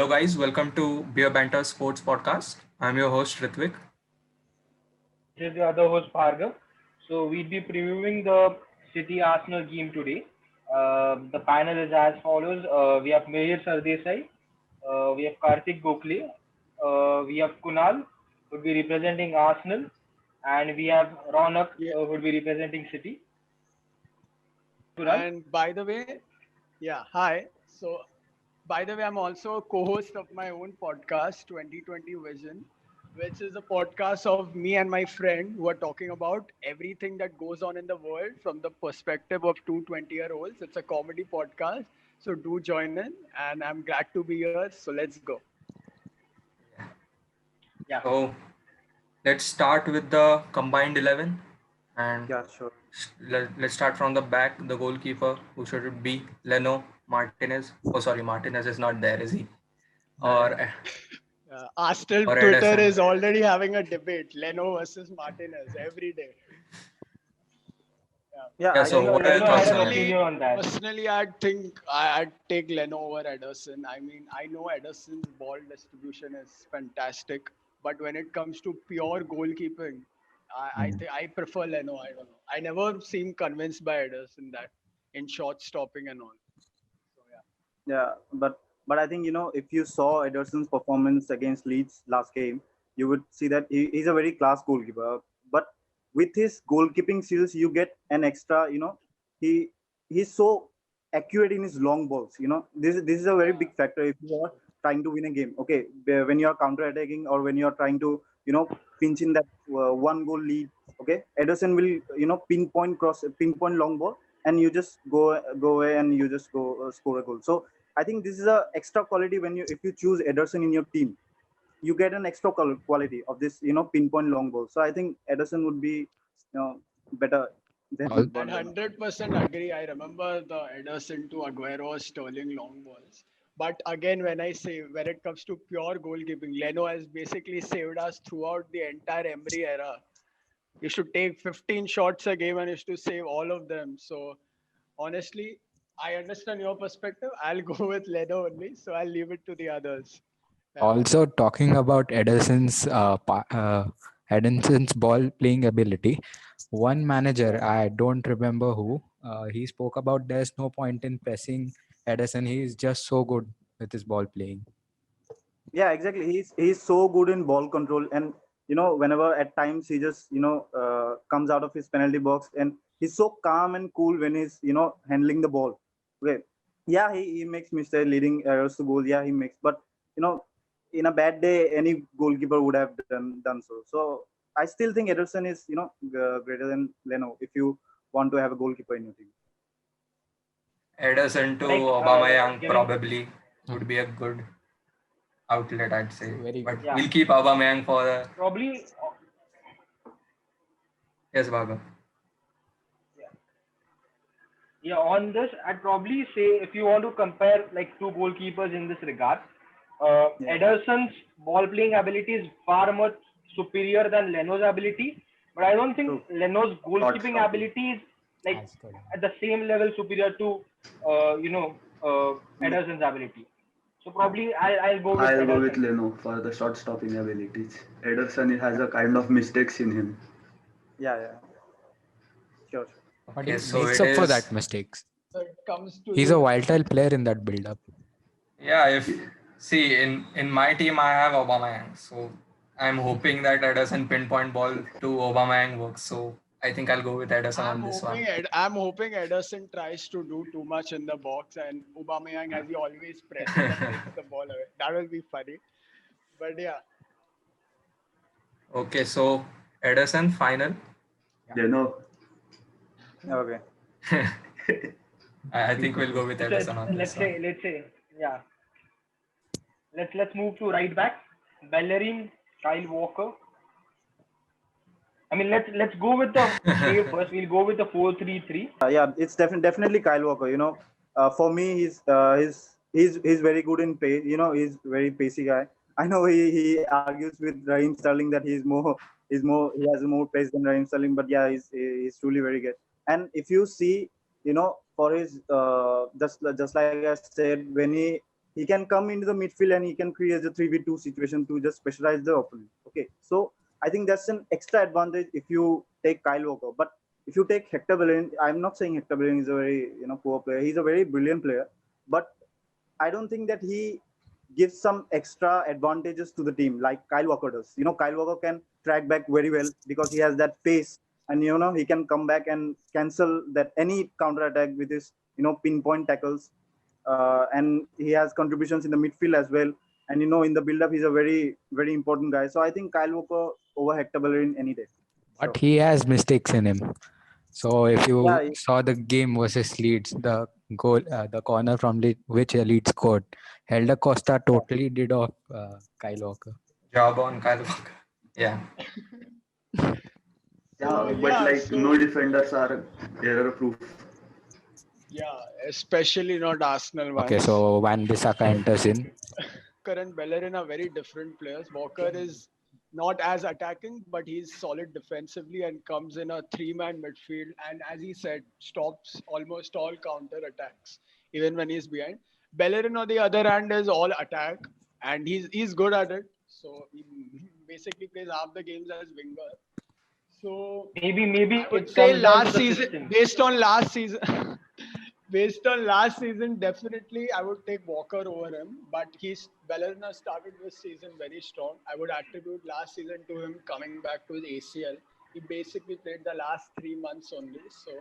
guys, welcome to Beer Banter Sports Podcast. I'm your host Ritvik. This is the other host Bhargav. So we'll be previewing the City Arsenal game today. The panel is as follows. We have Mihir Sardesai, we have Karthik Gokhale, we have Kunal, who would be representing Arsenal, and we have Ronak, Yeah, who would be representing City. Kunal? and by the way, hi. So, by the way, I'm also a co-host of my own podcast, 2020 Vision, which is a podcast of me and my friend who are talking about everything that goes on in the world from the perspective of two 20-year-olds. It's a comedy podcast. So, do join in, and I'm glad to be here. So, let's go. Yeah. So let's start with the combined 11 and Yeah, sure. let's start from the back. The goalkeeper, who should it be? Leno, Martinez. Oh, sorry, Martinez is not there, is he? Or Arsenal or Twitter Ederson. is already having a debate Leno versus Martinez every day. Yeah, Yeah. I So think what are your Leno had thoughts an on it? opinion on that. Personally, I think I'd take Leno over Ederson. I mean, I know Ederson's ball distribution is fantastic, but when it comes to pure goalkeeping, I think I prefer Leno. I don't know. I never seem convinced by Ederson that in shot stopping and all. So yeah. yeah, but I think if you saw Ederson's performance against Leeds last game, you would see that he's a very class goalkeeper. But with his goalkeeping skills, you get an extra. He he's so accurate in his long balls. This is a very big factor if you are trying to win a game. Okay, when you are counter attacking or when you are trying to pinch in that one goal lead. Okay, Ederson will pinpoint long ball, and you just go away and you just go score a goal. So I think this is a extra quality when you if you choose Ederson in your team, you get an extra quality of this pinpoint long ball. So I think Ederson would be better than Al- And Leno. 100% agree. I remember the Ederson to Aguero Sterling long balls. But again, when it comes to pure goalkeeping, Leno has basically saved us throughout the entire Emery era. He used to take 15 shots a game and used to save all of them. So honestly, I understand your perspective. I'll go with Leno only. So I'll leave it to the others. Yeah. Also, talking about Ederson's ball playing ability, one manager, I don't remember who, he spoke about there's no point in pressing Ederson. He is just so good with his ball playing. Yeah, exactly. He's so good in ball control, and whenever at times he just comes out of his penalty box, and he's so calm and cool when he's handling the ball. Okay, yeah, he makes mistakes leading errors to goal. Yeah, he makes, but you know in a bad day, any goalkeeper would have done so. So I still think Ederson is greater than Leno if you want to have a goalkeeper in your team. Ederson to Like, Aubameyang giving, probably would be a good outlet, I'd say. Very But good. yeah, we'll keep Aubameyang for the probably, yes, Bhaga. yeah. Yeah, on this, I'd probably say if you want to compare like two goalkeepers in this regard, Yeah, Ederson's ball playing ability is far much superior than Leno's ability, but I don't think true. Leno's Short goalkeeping stopping. ability is like As good. at the same level superior to Yeah, Ederson's ability. So probably I'll go with I'll go with Ederson. Leno for the short stopping abilities. Ederson has a kind of mistakes in him. yeah, sure. But Okay, he so makes it up for is. that mistakes. So it comes to He's a you. volatile player in that build-up. Yeah, if see in my team I have Aubameyang, so I'm hoping that Ederson pinpoint ball to Aubameyang works. So I think I'll go with Ederson on this one. I'm hoping Ederson tries to do too much in the box and Aubameyang, as he always presses and takes the ball away. That will be funny. But yeah, Okay, so Ederson final. Leno, Okay. I think we'll go with So Ederson on this one. let's say, yeah. Let's move to right back. Bellerin, Kyle Walker. I mean, let's go with the play first. We'll go with the 4-3-3. Yeah, it's definitely Kyle Walker. For me, he's very good in pace. He's very pacey guy. I know he argues with Raheem Sterling that he has more pace than Raheem Sterling, but yeah, he's truly very good. And if you see, for his just like I said, when he he can come into the midfield and he can create a 3v2 situation to just pressurize the opponent. Okay, so I think that's an extra advantage if you take Kyle Walker. But if you take Hector Bellerin, I'm not saying Hector Bellerin is a very poor player. He's a very brilliant player, but I don't think that he gives some extra advantages to the team like Kyle Walker does. Kyle Walker can track back very well because he has that pace, and he can come back and cancel that any counter attack with his pinpoint tackles, and he has contributions in the midfield as well. And in the build-up, he's a very, very important guy. So I think Kyle Walker over Hector Bellerin any day. But he has mistakes in him. So if you Yeah, saw the game versus Leeds, the goal, the corner from which Leeds scored, Helder Costa totally did off Kyle Walker. Job on Kyle Walker. Yeah. Yeah, but so- no defenders are error-proof. Yeah, especially not Arsenal ones. Okay, so Van Bissaka enters in. Walker and Bellerin are very different players. Walker is not as attacking, but he's solid defensively and comes in a three-man midfield. And as he said, stops almost all counter attacks, even when he's behind. Bellerin, on the other hand, is all attack, and he's good at it. So he basically plays half the games as winger. So Maybe I would it say comes down last to the season, system. based on last season, definitely I would take Walker over him. But Bellerin has started this season very strong. I would attribute last season to him coming back to his ACL. He basically played the last 3 months only. So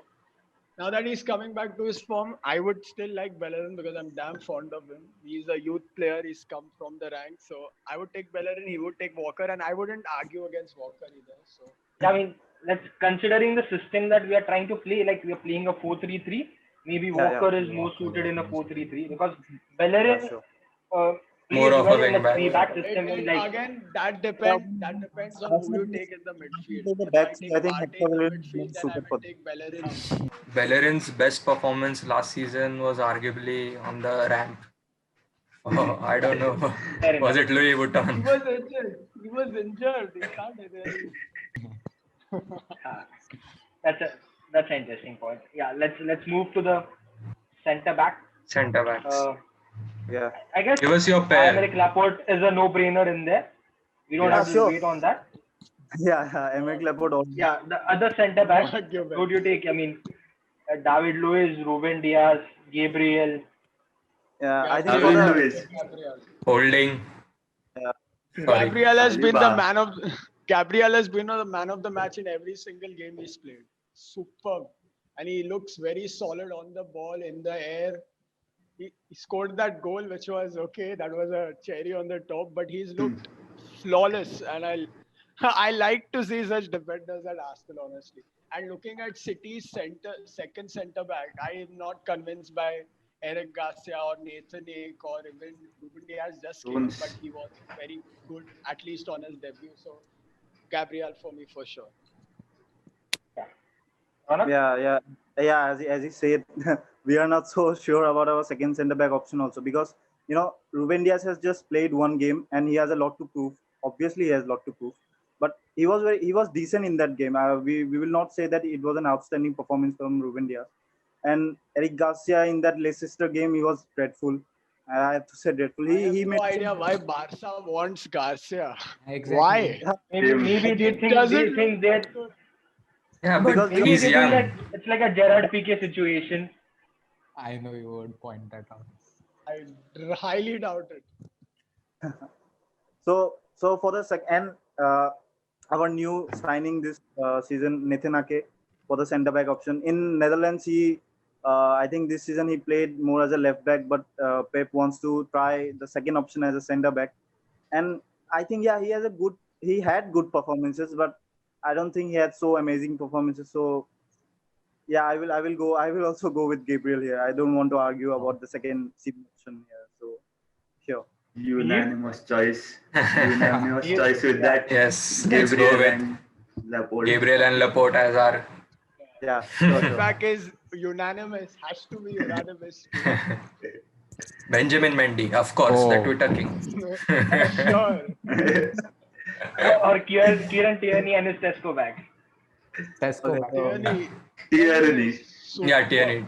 now that he's coming back to his form, I would still like Bellerin because I'm damn fond of him. He's a youth player. He's come from the ranks. So I would take Bellerin. He would take Walker, and I wouldn't argue against Walker either. So. I mean, considering the system that we are trying to play, like we are playing a 4-3-3, maybe Walker is more suited in a 4-3-3 because Bellerin Yeah, sure. plays More of a well in wing the back. 3-back system. And like, Again, that depends on who you take in the midfield. The If backs, I I take think Partey Hector in the Bellerin is midfield, then I suited for will take Bellerin. Bellerin's best performance last season was arguably on the ramp. Oh, I don't know. fair Was enough. it Louis He Vuitton? was injured. He was injured. He can't really. That's an interesting point. Yeah, let's move to the centre back. Centre backs. Yeah. I guess Give us your pair. Aymeric Laporte is a no-brainer in there. We don't Yeah, have to sure. wait on that. Yeah, Aymeric Laporte also. Yeah, the other centre back. Argument. Who do you take? I mean, David Luiz, Ruben Diaz, Gabriel. Yeah, I think David for the, Luiz. Holding. Sorry. Gabriel has been the Saliba. man of. Gabriel has been the man of the match in every single game he's played. Superb, and he looks very solid on the ball in the air. He scored that goal, which was okay. That was a cherry on the top, but he's looked flawless, and I like to see such defenders at Arsenal, honestly. And looking at City's second centre back, I am not convinced by Eric Garcia or Nathan Ake or even Ruben Diaz just came in, Stones. but he was very good, at least on his debut. So Gabriel for me for sure. Ronak? yeah. As he said, we are not so sure about our second centre back option also because Ruben Diaz has just played one game and he has a lot to prove. Obviously, he has a lot to prove, but he was decent in that game. We will not say that it was an outstanding performance from Ruben Diaz. And Eric Garcia in that Leicester game, he was dreadful. I have to say dreadful. I have He no made idea why Barca wants Garcia. Exactly. Why? Maybe they think that Yeah, Because but maybe he's they think young. that it's like a Gerard Piqué situation. I know you would point that out. I highly doubt it. So for the second, our new signing this season, Nathan Ake, for the centre back option in Netherlands. I think this season he played more as a left back, but Pep wants to try the second option as a centre back, and I think he had good performances, but I don't think he had so amazing performances. So yeah, I will also go with Gabriel here. I don't want to argue about the second option here. So sure. Unanimous choice. Unanimous choice with that. Yes, let's go with and Laporte. Gabriel and Laporte as our. Yeah, sure. Feedback is unanimous. Has to be unanimous. Benjamin Mendy, of course, the Oh. Twitter king. Sure. Or Kieran Tierney and his Tesco bag. Tesco. Okay, so- Tierney. Tierney. Super. Yeah, Tierney.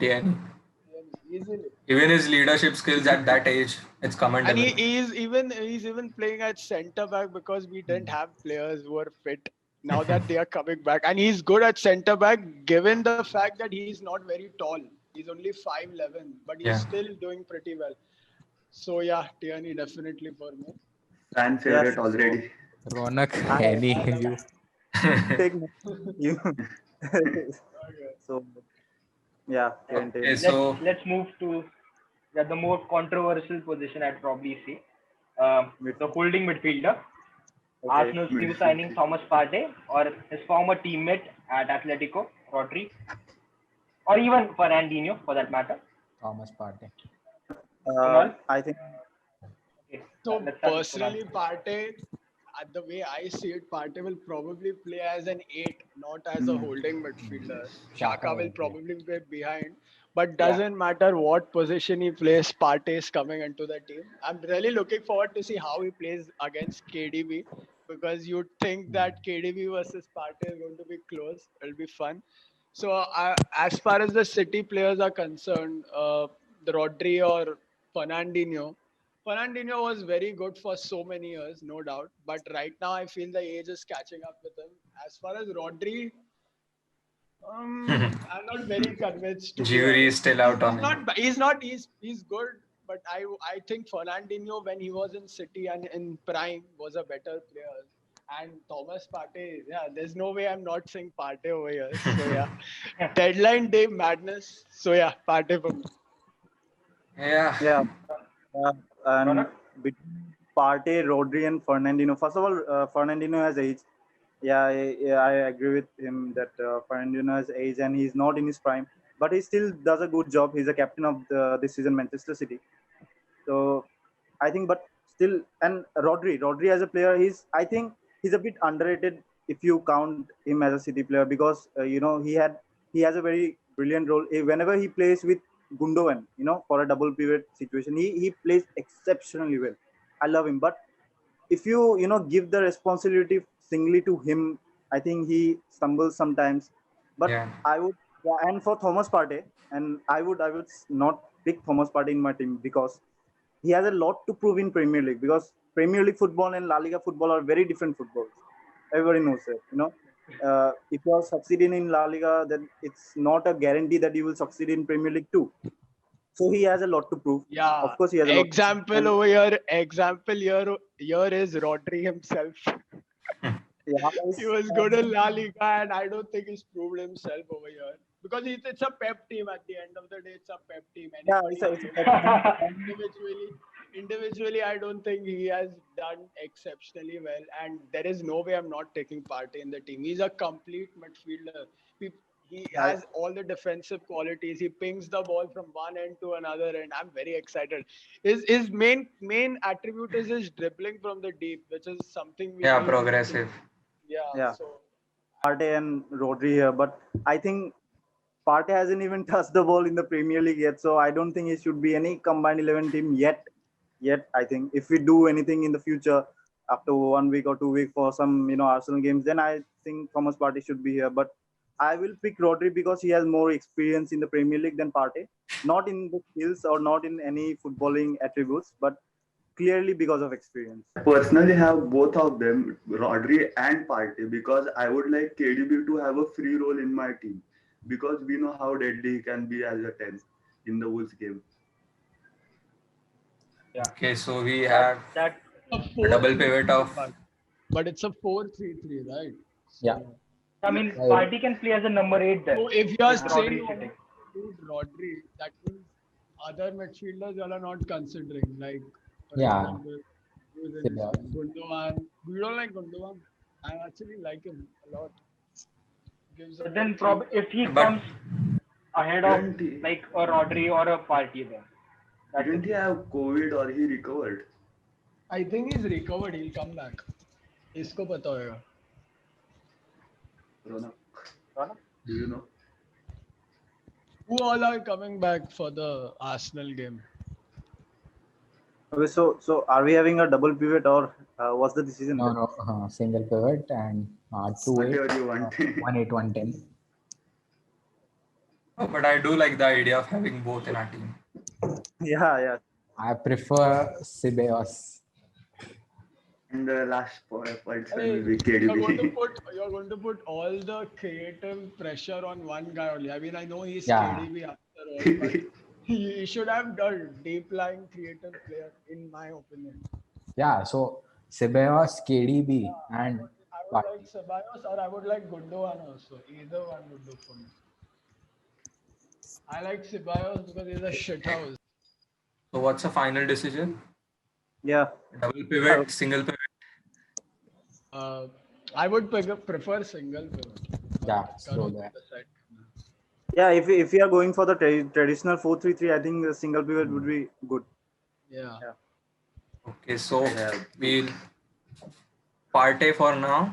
Easily. Even his leadership skills at that age, it's And commendable. he's even playing at centre back because we didn't have players who are fit. Now that they are coming back, and he's good at centre back, given the fact that he's not very tall. He's only 5'11", but he's Yeah. still doing pretty well. So yeah, Tierney definitely for me. Fan favorite sure. already. Ronak, I- any you? Take you. So yeah, Kiran, take Okay, it. so Let's move to the most controversial position, I'd probably say. The holding midfielder. Okay. Arsenal's new Midfield. signing Thomas Partey or his former teammate at Atletico, Rodri, or even Fernandinho for that matter. Thomas Partey. Kunal? I think Okay, So let's start with personally, Kunal. Partey, at the way I see it, Partey will probably play as an 8, not as a holding midfielder. Xhaka will probably be behind, but doesn't matter what position he plays, Partey is coming into the team. I'm really looking forward to see how he plays against KDB, because you'd think that KDB versus Partey is going to be close. It'll be fun. So as far as the City players are concerned, the Rodri or Fernandinho. Fernandinho was very good for so many years, no doubt. But right now, I feel the age is catching up with him. As far as Rodri, I'm not very convinced. To be jury is honest. still out He's on him. not. He's not. He's good. But I think Fernandinho, when he was in City and in prime, was a better player. And Thomas Partey, yeah, there's no way I'm not saying Partey over here. So yeah, deadline day madness. So yeah, Partey for me. Yeah. yeah. And Ronak? between Partey, Rodri, and Fernandinho. First of all, Fernandinho has age. I agree with him that Fernandinho has age and he's not in his prime, but he still does a good job. He's a captain of this season, Manchester City. So I think, but still, and Rodri as a player, I think he's a bit underrated if you count him as a City player because he has a very brilliant role. Whenever he plays with Gundogan, for a double pivot situation, he plays exceptionally well. I love him, but if you give the responsibility singly to him, I think he stumbles sometimes. But Yeah. I would, yeah, and for Thomas Partey, and I would not pick Thomas Partey in my team because he has a lot to prove in Premier League because Premier League football and La Liga football are very different footballs. Everybody knows it. If you are succeeding in La Liga, then it's not a guarantee that you will succeed in Premier League too. So he has a lot to prove. Yeah. Of course, he has a lot. Example over here. Example here is Rodri himself. Yeah, He was good in La Liga, and I don't think he's proved himself over here because it's a pep team. At the end of the day, it's a pep team. Yeah, Anybody it's a individually, I don't think he has done exceptionally well. And there is no way I'm not taking part in the team. He's a complete midfielder. He has all the defensive qualities. He pings the ball from one end to another, and I'm very excited. His main attribute is his dribbling from the deep, which is something we Yeah, need to progressive. improve. Yeah. Yeah. So Partey and Rodri here, but I think Partey hasn't even touched the ball in the Premier League yet, so I don't think it should be any combined 11 team yet. I think if we do anything in the future after 1 week or 2 weeks for some Arsenal games, then I think Thomas Partey should be here. But I will pick Rodri because he has more experience in the Premier League than Partey, not in the skills or not in any footballing attributes, but clearly because of experience. Personally have both of them, Rodri and Partey, because I would like KDB to have a free role in my team because we know how deadly he can be as a 10 in the Wolves game. Okay, so we have That a a double pivot of but it's a 4-3-3, right? Yeah. I mean, Party can play as a number 8 then. So if you are With saying Rodri you want sitting. to include Rodri, that means other midfielders you all are not considering, like for Yeah. example, who's in this Yeah. team? Gundogan. You don't like Gundogan? I actually like him a lot. Gives a But then good if he But- comes ahead of Didn't he- like a Rodri or a Party then. That's Didn't it. he have COVID or he recovered? I think he's recovered. He'll come back. इसको पता होगा. Ronak, Ronak? do you know? Who all are coming back for the Arsenal game? Okay, so are we having a double pivot or what's the decision? No, single pivot and 2-8, Whatever you want. 1-8, 1-10. Oh, but I do like the idea of having both in our team. Yeah. I prefer Ceballos. And the last points Hey, will be you're KDB. going to put all the creative pressure on one guy only. I mean, I know he's Yeah. KDB after all, but he should have done deep lying creative player, in my opinion. Yeah, so Ceballos, KDB, and I would like Partey. Ceballos or I would like Gundogan also. Either one would do for me. I like Ceballos because he's a shithouse. So what's the final decision? Yeah. Double pivot, single pivot. Uh, I would prefer single pivot. Yeah, Karo so that. decide. Yeah, if we are going for the traditional 4-3-3, I think a single pivot would be good. Yeah. Okay, so Yeah. we'll Partey for now.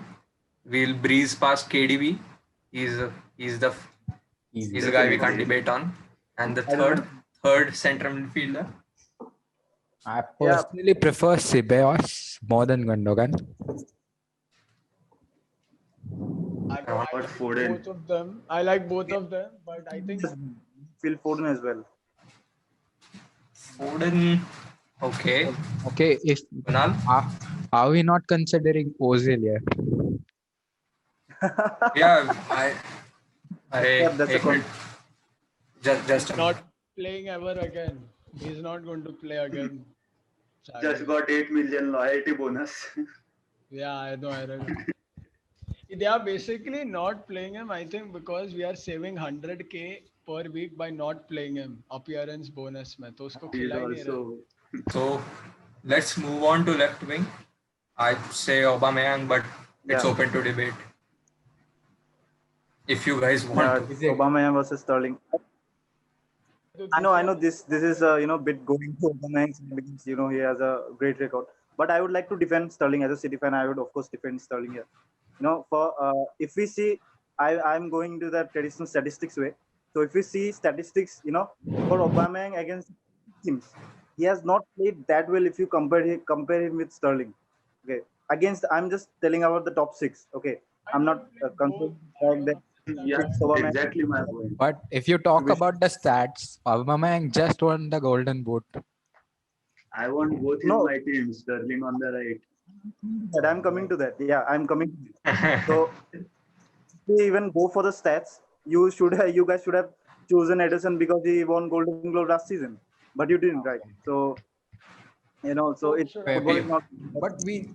We'll breeze past KDB. He's he's the Easy. he's the guy we can't debate on. And the third central midfielder. I personally prefer Ceballos more than Gundogan. I About like Foden. both of them. I like both of them, but I think Phil Foden as well. Foden. Okay. Okay, if Kunal. are we not considering Ozil here? Yeah, Yeah, that's a एक minute. Just a not minute. playing ever again. He's not going to play again. Just got 8 million loyalty bonus. Yeah, I know. They are basically not playing him, I think, because we are saving 100K per week by not playing him. Appearance bonus में तो उसको He is खिला ही नहीं रहे. also So let's move on to left wing. I'd say Aubameyang, but it's Yeah. open to debate. If you guys want to. Aubameyang versus Sterling. I know this is bit going to Aubameyang because he has a great record. But I would like to defend Sterling as a City fan. I would of course defend Sterling here. For if we see, I'm going to the traditional statistics way. So if we see statistics, for Aubameyang against teams, he has not played that well if you compare him with Sterling. Okay, I'm just telling about the top 6. Okay, I'm not considering the fact that yeah, Aubameyang- exactly my point. But if you talk about the stats, Aubameyang just won the Golden Boot. I want both in No. my team, Sterling on the right. But I'm coming to that. Yeah, I'm coming to that. So if we even go for the stats, you guys should have chosen Ederson because he won Golden Glove last season, but you didn't, right? So so it's football is not. But we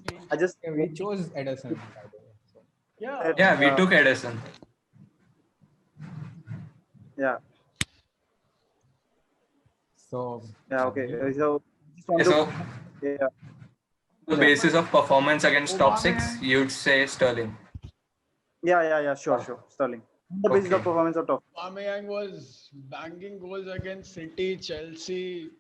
chose Ederson. Yeah. Yeah, we took Edison. Yeah. So Yeah. Okay. So just want So to, yeah. the basis of performance against top 6, you'd say Sterling. Yeah. Sure. Sterling. The basis of Okay. performance of top. Aubameyang was banging goals against City, Chelsea,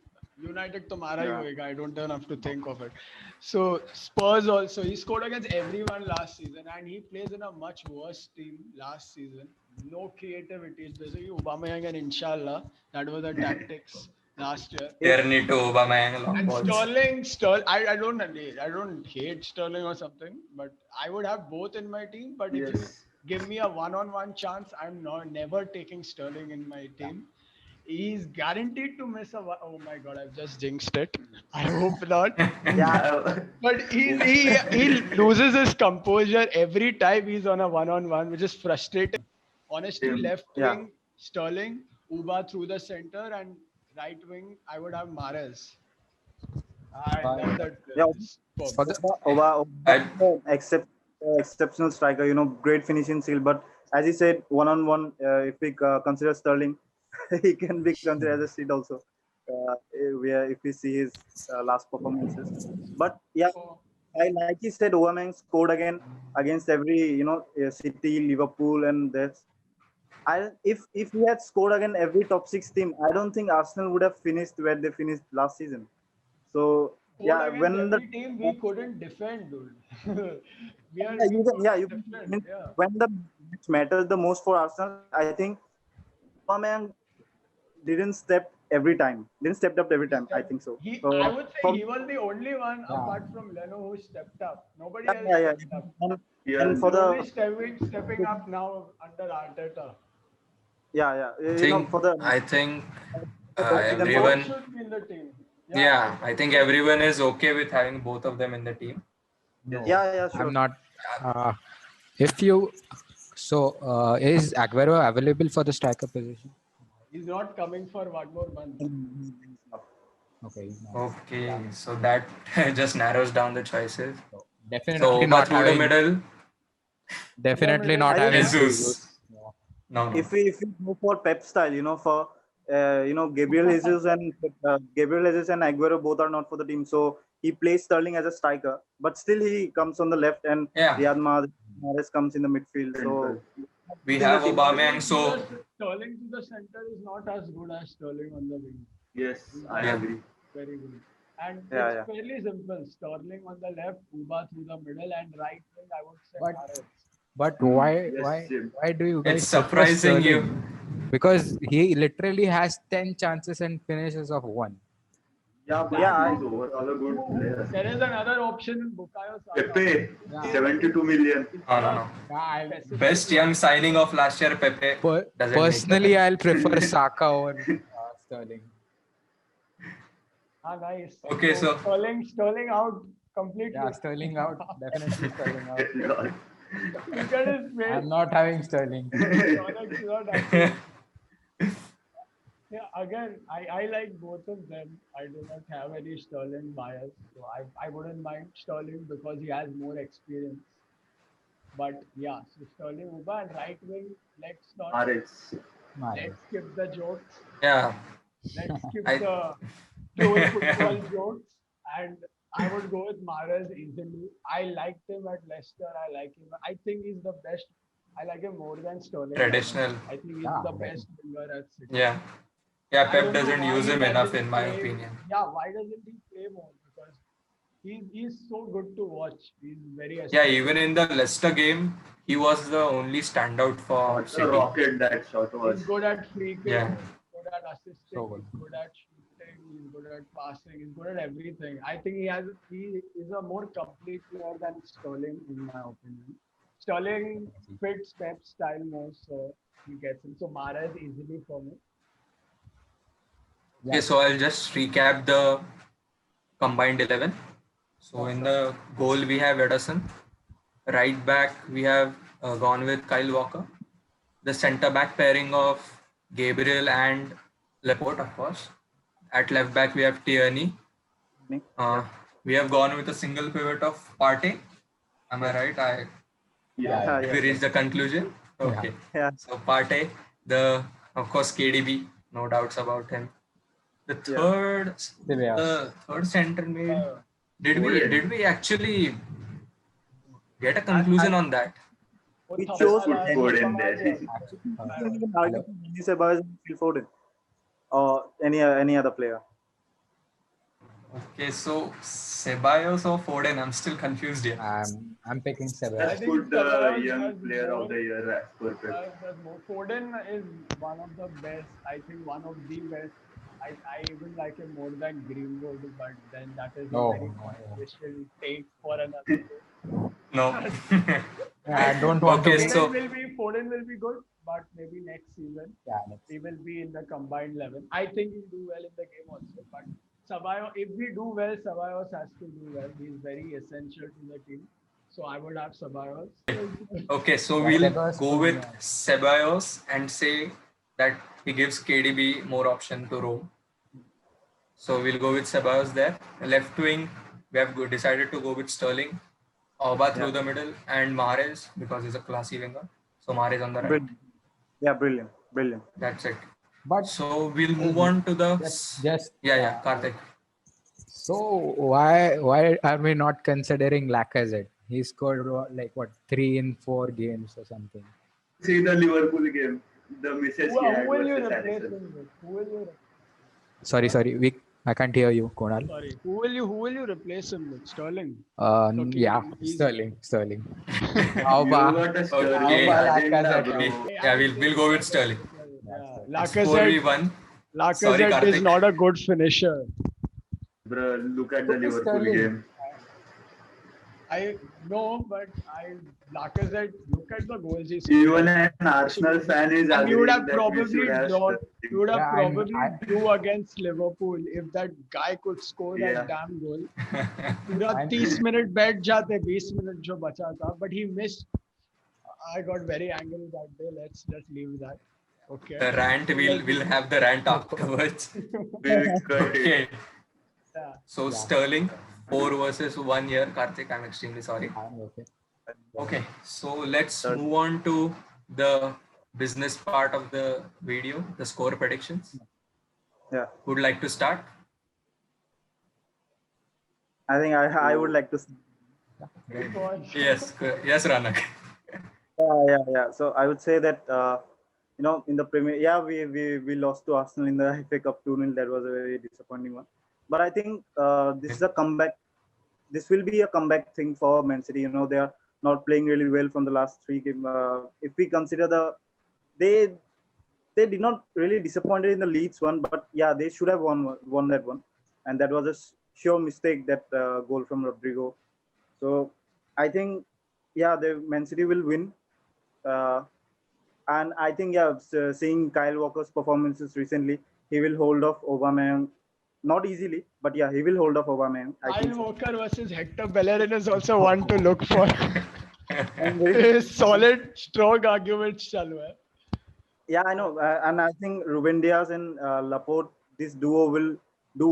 United to mara hi hoega. I don't even have to think of it. So Spurs also, he scored against everyone last season, and he plays in a much worse team last season. No creativity. It's basically Aubameyang and Inshallah. That was the tactics last year. Journey to Aubameyang long And balls. Sterling, I don't hate Sterling or something, but I would have both in my team. But if you Yes. give me a one-on-one chance, I'm never taking Sterling in my team. He's guaranteed to miss oh my god, I've just jinxed it. I hope not. Yeah. But he loses his composure every time he's on a one-on-one, which is frustrating. Honestly, left Yeah. wing Sterling, Uba through the center, and right wing I would have Mahrez. I love that. Yeah. Exceptional striker, great finishing skill. But as he said, one-on-one, if we consider Sterling, he can be considered as a seed also. If we see his last performances. But yeah, like he said, Aubameyang scored again against every City, Liverpool, and this. If he had scored again every top 6 team, I don't think Arsenal would have finished where they finished last season. So yeah, when the team we couldn't defend, dude. when the match matters the most for Arsenal, I think Aubameyang didn't step up every time. I think so. I would say he was the only one apart from Leno who stepped up. Nobody else stepped up. And for the Only stepping up now under Arteta. yeah, I think everyone. should be in the team. Yeah, I think everyone is okay with having both of them in the team. No, Yeah, sure. I'm not. If you is Aguero available for the striker position? He's not coming for one more month. Okay, he's not. Okay, so that just narrows down the choices. So definitely So Oba not through the having. middle, Definitely middle, not I having. think Jesus. No. if we go for Pep style, for Gabriel Jesus and Aguero both are not for the team, so he plays Sterling as a striker, but still he comes on the left and Yeah, Riyad Mahrez comes in the midfield. So we in the have team. Aubameyang. So Sterling to the center is not as good as Sterling on the wing. Yes, I Yeah. agree. Very good. And Yeah, it's fairly simple. Sterling on the left, Uba through the middle, and right wing, I would say But- Mahrez. But why Yes, Jim. do you guys it's prefer surprising you. Sterling? Because he literally has 10 chances and finishes of 1. Yeah, but Yeah, he's overall a good player. There is another option in Bukayo Saka. Pepe, Yeah. 72 million. No. Specific Best young signing of last year, Pepe. Doesn't Personally, make I'll prefer Saka over Sterling. Nice. Okay, so- Sterling out completely. Yeah, Sterling out. Definitely Sterling out. Look at his face. I'm not having Sterling. Sterling's not happy. Yeah, again, I like both of them. I do not have any Sterling bias, so I wouldn't mind Sterling because he has more experience. But yeah, so Sterling, Uba, and right wing. Let's skip the jokes. Yeah, Let's skip I- the troll football jokes, and I would go with Mahrez easily. I liked him at Leicester. I like him. I think he's the best. I like him more than Sterling. traditional. I think he's Yeah, the right. best winger at City. Yeah, I Pep don't know doesn't why use he him enough, doesn't in my play- opinion. Yeah, why doesn't he play more? Because he's so good to watch. He's very Yeah, aesthetic. even in the Leicester game, he was the only standout for What a City. rocket that shot was. He's good at free kick. Yeah. He's good at assisting. So good. He's good at shooting. He's good at passing. He's good at everything. I think he is a more complete player than Sterling, in my opinion. Sterling fits Pep's style more, so he gets him. So Mahrez easily for me. Okay, so I'll just recap the combined 11. So in the goal, we have Ederson. Right back, we have gone with Kyle Walker. The centre back pairing of Gabriel and Laporte, of course. At left back, we have Tierney. We have gone with a single pivot of Partey. Am I right? Yeah. We reached the conclusion. Okay. Yeah. So Partey, of course KDB, no doubts about him. The third center mid. Did we actually get a conclusion on that? We chose Put code in there. Ceballos and Phil Foden or any other player. Okay, so Ceballos or Foden? I'm still confused here. I'm picking Let's Ceballos. think put the Ceballos young has player more- of the year as per Pep. Foden is one of the best. I think one of the best. I even like him more than Greenwood, but then that is a No, very no. controversial take for another day. No. I don't want Okay, to. so- Foden will be good, but maybe next season he will be in the combined 11. I think he'll do well in the game also, but Ceballos, if we do well, Ceballos has to do well. He's very essential to the team. So I would have Ceballos. Okay, so Yeah, we'll Ceballos go could, with yeah. Ceballos and say that he gives KDB more option to roam. So we'll go with Ceballos there. Left wing, we have decided to go with Sterling, Auba through the middle, and Mahrez because he's a classy winger. So Mahrez on the right. Brilliant. Yeah, brilliant. That's it. But So we'll move on to the just Karthik. so why are we not considering Lacazette? He scored like 3 in 4 games or something. See the Liverpool game. The misses he had Who will you versus replace Alisson. him with? Who will you? Sorry, I can't hear you, Konal. Sorry. Who will you replace him with? Sterling. Yeah, he's- Sterling. You Auba. got a Sterling Okay. agenda, Lacazette. bro. Yeah, we'll go with Sterling. Yeah. It's 4v1. Sorry, Lacazette is Karthik. not a good finisher. Bro, look at the Look at Liverpool Sterling. game. I know, but Lacazette, look at the goals he scored. Even an Arsenal fan is And you would have agreeing that we should probably have drawn. Sterling. You would have Yeah, and probably drew against Liverpool if that guy could score that Yeah. damn goal. पूरा And- 30 minute बैठ जाते 20 minute जो बचा था, but he missed. I got very angry that day. Let's just leave that. Okay. The rant, we'll have the rant afterwards. We'll cut it. Okay. Yeah. So Sterling, 4 versus 1 year. Karthik, I'm extremely sorry. okay. Okay, so let's move on to the business part of the video, the score predictions. Yeah, Would like to start? I think I would like to. Go on. Yes, Ranak. Yeah. So I would say that in the Premier, we lost to Arsenal in the FA Cup 2-0. That was a very disappointing one. But I think this is a comeback. This will be a comeback thing for Man City. They are not playing really well from the last 3 games. If we consider they did not really disappointed in the Leeds one, but yeah, they should have won that one, and that was a sure mistake, that goal from Rodrigo. So I think the Man City will win, and I think seeing Kyle Walker's performances recently, he will hold off Aubameyang, not easily, but yeah, he will hold off Aubameyang. Kyle Walker versus Hector Bellerin is also one to look for. Solid, strong arguments chalu hai. Yeah, I know, and I think Ruben Diaz and Laporte, this duo will do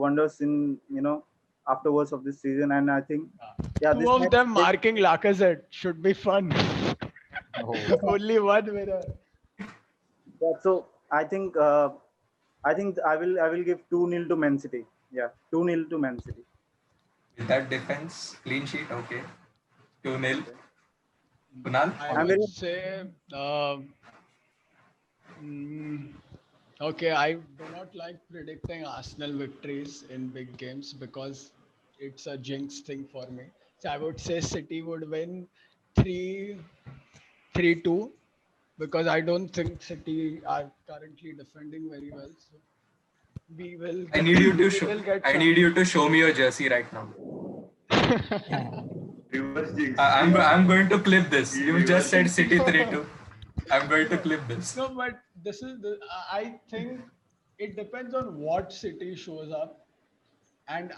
wonders in afterwards of this season, and I think Two of them marking Lacazette should be fun. Only one winner. Yeah, so I think I will give 2-0 to Man City. Yeah, 2-0 to Man City. With that defense, clean sheet, okay. 2-0. Kunal? I would say, okay, I do not like predicting Arsenal victories in big games because it's a jinx thing for me. So I would say City would win 3-2 because I don't think City are currently defending very well. So we will. I need you to show me your jersey right now. Reverse jinx. I'm going to clip this. You just said City 3-2. I'm going to clip this. No, but this is I think it depends on what City shows up. And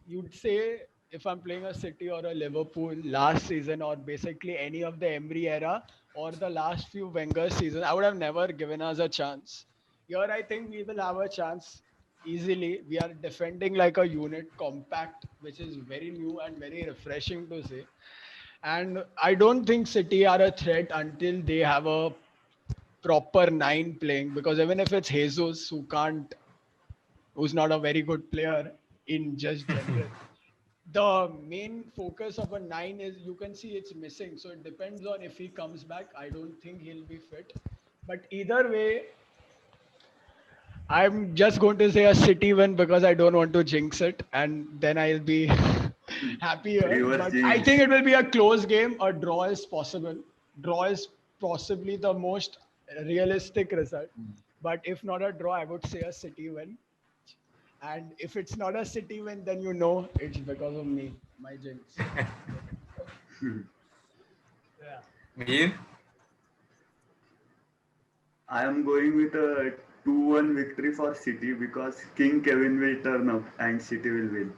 you'd say if I'm playing a City or a Liverpool last season, or basically any of the Emery era or the last few Wenger seasons, I would have never given us a chance. Here, I think we will have a chance easily. We are defending like a unit, compact, which is very new and very refreshing to see. And I don't think City are a threat until they have a proper 9 playing, because even if it's Jesus who's not a very good player in just general, the main focus of a 9 is, you can see it's missing. So it depends on if he comes back. I don't think he'll be fit. But either way, I'm just going to say a City win because I don't want to jinx it, and then I'll be happier. But I think it will be a close game. A draw is possible. Draw is possibly the most realistic result. But if not a draw, I would say a City win. And if it's not a City win, then it's because of me, my jinx. Yeah. Mir? I am going with a 2-1 victory for City because King Kevin will turn up and City will win.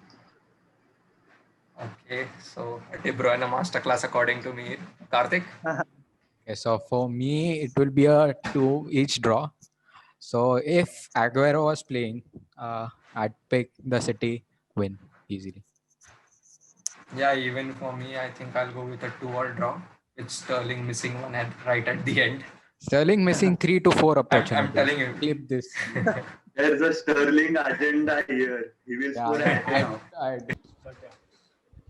Okay, so De Bruyne masterclass according to me. Karthik? Okay, so for me, it will be a 2 each draw. So if Aguero was playing, I'd pick the City win easily. Yeah, even for me, I think I'll go with a 2-2 draw. With Sterling missing one right at the end. Sterling missing 3 to 4 opportunities. I'm telling you. Clip this. There's a Sterling agenda here. He will score at now.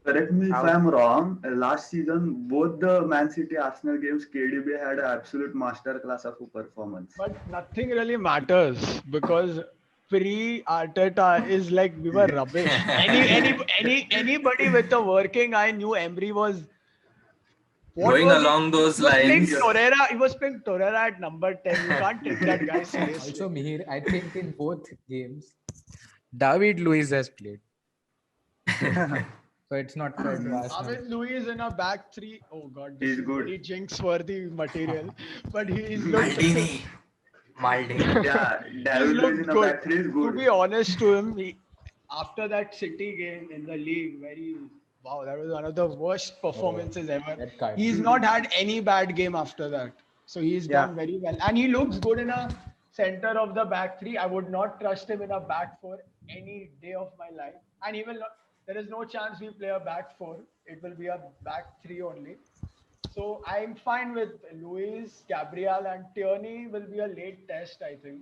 Correct me if I'm wrong. Last season, both the Man City Arsenal games, KDB had an absolute masterclass of a performance. But nothing really matters because pre-Arteta is like we were rubbish. Anybody with a working eye knew Emery was going along those lines. He was playing Torreira at number 10. You can't take that guy seriously. Also, Mihir, I think in both games, David Luiz has played. So it's not fair to Arsenal. David Luiz in a back three. Oh God, this He's is good. very jinx-worthy material. But he's looked, Maldini. Maldini. Yeah, he's David Luiz looked in a good. back three is To good. be honest to him, after that City game in the league, wow, that was one of the worst performances ever. Red card. He's not had any bad game after that. So he's Yeah. done very well. And he looks good in a center of the back three. I would not trust him in a back four any day of my life. And he will not, there is no chance we play a back four. It will be a back three only. So I'm fine with Luis, Gabriel, and Tierney will be a late test, I think,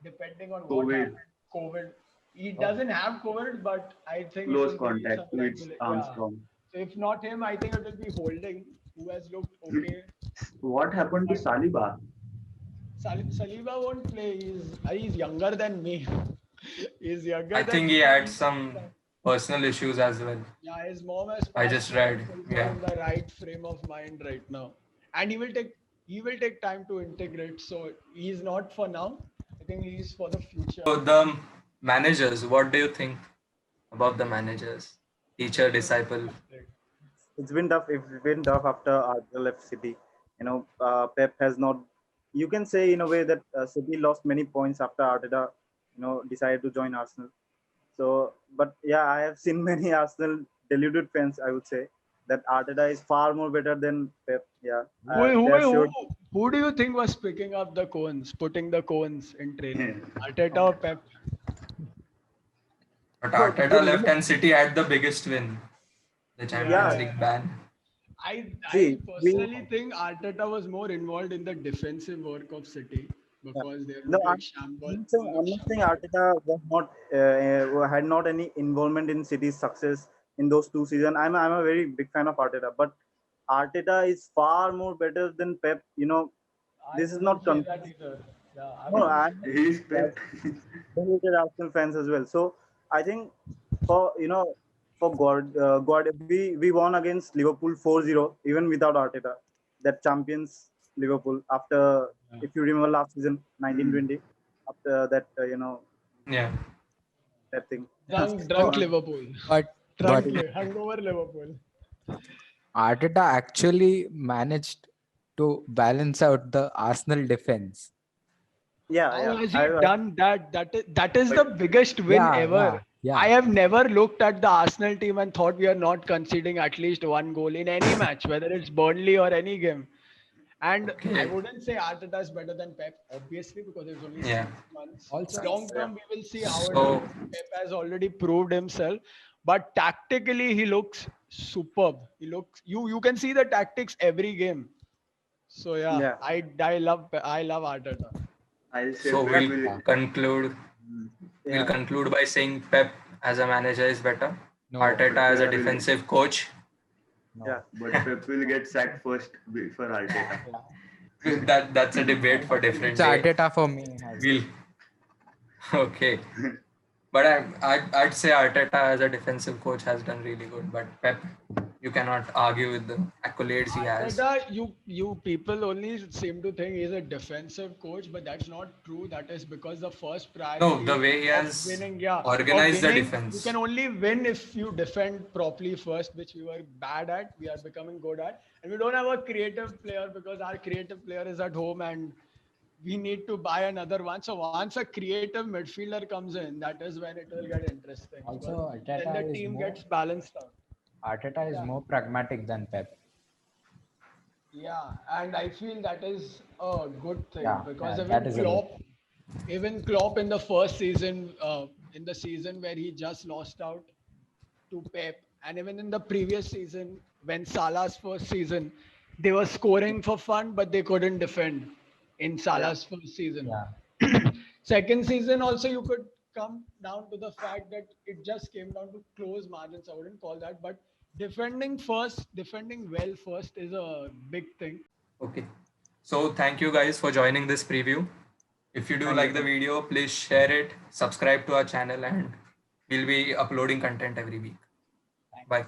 depending on what COVID. happens. COVID. He doesn't have COVID, but I think it Close will give you contact some with regular- Armstrong. So if not him, I think it will be Holding, who has looked okay. What happened to Saliba? Saliba won't play. He's younger than me. He's younger. I than think he me. had some personal issues as well. Yeah, his mom has. I just read, He's yeah. not in the right frame of mind right now, and he will take time to integrate. So he's not for now. I think he's for the future. So the managers, what do you think about the managers? Teacher, disciple. It's been tough. It's been tough after Arteta left City. Pep has not. You can say in a way that City lost many points after Arteta, decided to join Arsenal. So, but yeah, I have seen many Arsenal deluded fans. I would say that Arteta is far more better than Pep. Yeah, Who do you think was picking up the cones, putting the cones in training? Arteta or Pep? But Arteta left and City had the biggest win, the Champions Yeah. League ban. I See, personally think Arteta was more involved in the defensive work of City because they're No, looking I'm shambles. I'm not saying Arteta was not had not any involvement in City's success in those 2 seasons. I'm a very big fan of Arteta, but Arteta is far more better than Pep. This is not say that either. Yeah, no, I'm He's Pep. hated Arsenal fans as well. So I think for we won against Liverpool 4-0 even without Arteta. That champions Liverpool after, if you remember last season 1920, after that Yeah. that thing. drunk Liverpool. But Hungover Liverpool. Arteta actually managed to balance out the Arsenal defense. How has he done that? That is the biggest win ever. Yeah. I have never looked at the Arsenal team and thought we are not conceding at least one goal in any match, whether it's Burnley or any game. And I wouldn't say Arteta is better than Pep, obviously, because it's only 6 months. Also- Long term, we will see how it So- goes. Pep has already proved himself, but tactically he looks superb. He looks you can see the tactics every game. So Yeah. I love Arteta. I'll say So Pep we'll will. conclude. We'll Yeah. conclude by saying Pep as a manager is better. No, Arteta as a Yeah, really. defensive coach. no. Yeah. But Pep will get sacked first for Arteta. That's a debate for different It's day. Arteta for me. We'll okay. But I'd say Arteta as a defensive coach has done really good. But Pep, you cannot argue with the accolades he has. Arteta, you people only seem to think he's a defensive coach, but that's not true. That is because the first priority No, the way he of has of organized the winning, defense. You can only win if you defend properly first, which we were bad at. We are becoming good at, and we don't have a creative player because our creative player is at home and we need to buy another one. So once a creative midfielder comes in, that is when it will get interesting. Also, then Arteta the is team more- gets balanced out. Arteta is more pragmatic than Pep. Yeah, and I feel that is a good thing Yeah, because yeah, that is a good even Klopp in the first season, in the season where he just lost out to Pep, and even in the previous season when Salah's first season, they were scoring for fun, but they couldn't defend in Salah's first season. Yeah. Second season also you could come down to the fact that it just came down to close margins. I wouldn't call that, but defending well first is a big thing. Okay. So thank you guys for joining this preview. If you do like the video, please share it, subscribe to our channel, and we'll be uploading content every week. Bye.